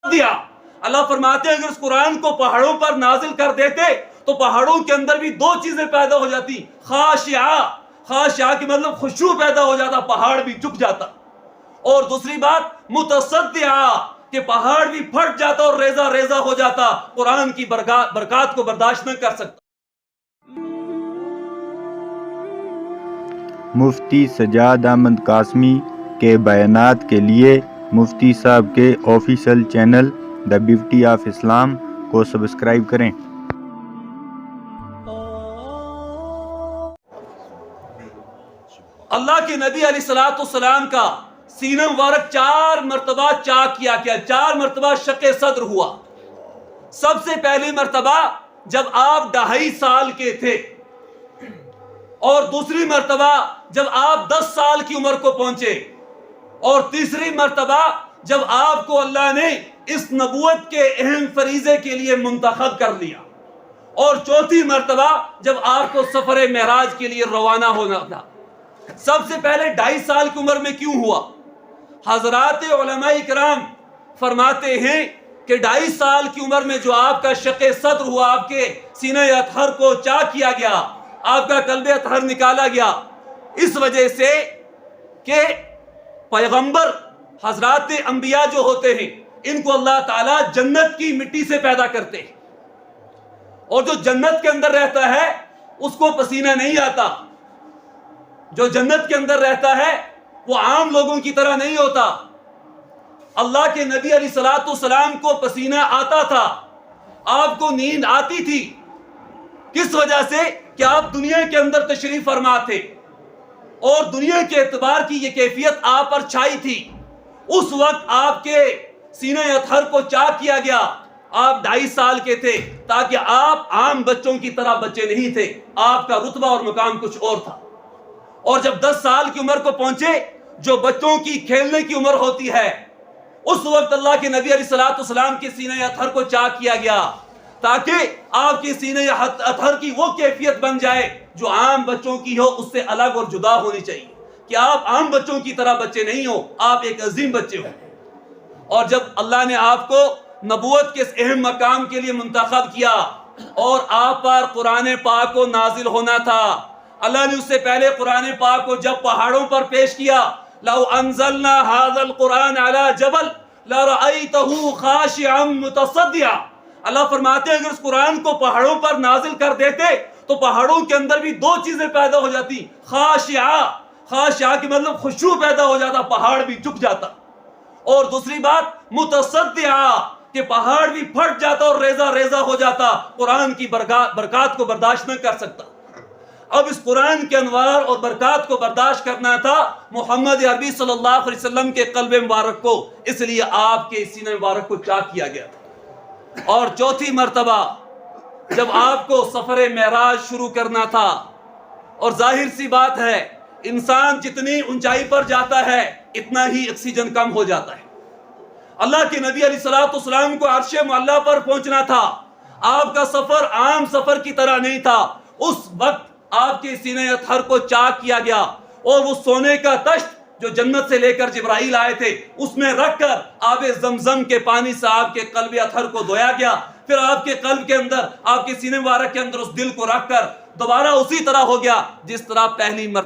دیا۔ اللہ فرماتے ہیں اگر اس قرآن کو پہاڑوں پر نازل کر دیتے تو پہاڑوں کے اندر بھی دو چیزیں پیدا ہو جاتی، خاشعہ کی مطلب خشوع پیدا ہو جاتا، پہاڑ بھی جھک جاتا، اور دوسری بات متصدعہ کہ پہاڑ بھی پھٹ جاتا اور ریزہ ریزہ ہو جاتا، قرآن کی برکات کو برداشت نہ کر سکتا۔ مفتی سجاد احمد قاسمی کے بیانات کے لیے مفتی صاحب کے official channel the beauty of Islam کو سبسکرائب کریں۔ اللہ کے نبی علیہ الصلوۃ والسلام کا سینہ مبارک 4 مرتبہ چاک کیا گیا، 4 مرتبہ شق صدر ہوا۔ سب سے پہلی مرتبہ جب آپ 2.5 سال کے تھے، اور دوسری مرتبہ جب آپ 10 سال کی عمر کو پہنچے، اور تیسری مرتبہ جب آپ کو اللہ نے اس نبوت کے اہم فریضے کے لیے منتخب کر لیا، اور چوتھی مرتبہ جب آپ کو سفر معراج کے لیے روانہ ہونا تھا۔ سب سے پہلے 2.5 سال کی عمر میں کیوں ہوا؟ حضرات علماء کرام فرماتے ہیں کہ 2.5 سال کی عمر میں جو آپ کا شق صدر ہوا، آپ کے سینہ اطہر کو چاک کیا گیا، آپ کا قلب اطہر نکالا گیا، اس وجہ سے کہ پیغمبر حضرات انبیاء جو ہوتے ہیں ان کو اللہ تعالیٰ جنت کی مٹی سے پیدا کرتے ہیں، اور جو جنت کے اندر رہتا ہے اس کو پسینہ نہیں آتا، جو جنت کے اندر رہتا ہے وہ عام لوگوں کی طرح نہیں ہوتا۔ اللہ کے نبی علیہ الصلوۃ والسلام کو پسینہ آتا تھا، آپ کو نیند آتی تھی، کس وجہ سے کہ آپ دنیا کے اندر تشریف فرما تھے، اور دنیا کے اعتبار کی یہ کیفیت آپ پر چھائی تھی۔ اس وقت آپ کے سینہ اطہر کو چاک کیا گیا، آپ 2.5 سال کے تھے، تاکہ آپ عام بچوں کی طرح بچے نہیں تھے، آپ کا رتبہ اور مقام کچھ اور تھا۔ اور جب 10 سال کی عمر کو پہنچے، جو بچوں کی کھیلنے کی عمر ہوتی ہے، اس وقت اللہ کے نبی علیہ الصلوۃ والسلام کے سینہ اطہر کو چاک کیا گیا، تاکہ آپ کے سینہ اطہر کی وہ کیفیت بن جائے جو عام بچوں کی ہو، اس سے الگ اور جدا ہونی چاہیے، کہ آپ عام بچوں کی طرح بچے نہیں ہو، آپ ایک عظیم بچے ہو۔ اور جب اللہ نے آپ کو نبوت کے اس اہم مقام کے لیے منتخب کیا، اور آپ پر قرآن پاک کو نازل ہونا تھا، اللہ نے اس سے پہلے قرآن پاک کو جب پہاڑوں پر پیش کیا، لو انزلنا هذا القرآن على جبل لرأيته خاشعا متصدعا، اللہ فرماتے ہیں اگر اس قرآن کو پہاڑوں پر نازل کر دیتے تو پہاڑوں کے اندر بھی دو چیزیں پیدا ہو جاتی، خاشعہ کی مطلب خشوع پیدا ہو جاتا، پہاڑ بھی جھک جاتا، اور دوسری بات متصدعا کہ پہاڑ بھی پھٹ جاتا اور ریزہ ریزہ ہو جاتا، قرآن کی برکات کو برداشت نہ کر سکتا۔ اب اس قرآن کے انوار اور برکات کو برداشت کرنا تھا محمد عربی صلی اللہ علیہ وسلم کے قلب مبارک کو، اس لیے آپ کے سینہ مبارک کو چاک کیا گیا تھا۔ اور چوتھی مرتبہ جب آپ کو سفر معراج شروع کرنا تھا، اور ظاہر سی بات ہے انسان جتنی اونچائی پر جاتا ہے اتنا ہی آکسیجن کم ہو جاتا ہے۔ اللہ کے نبی علیہ الصلوۃ والسلام کو عرش معلیٰ پر پہنچنا تھا، آپ کا سفر عام سفر کی طرح نہیں تھا، اس وقت آپ کے سینہ اطہر کو چاک کیا گیا، اور وہ سونے کا تشت جو جنت سے لے کر جبرائیل آئے تھے اس میں رکھ کر آب زمزم کے پانی سے آپ کے قلب اطہر کو دھویا گیا، پھر آپ کے قلب کے اندر، آپ کے سینے مبارک کے اندر اس دل کو رکھ کر دوبارہ اسی طرح ہو گیا جس طرح پہلی مرتبہ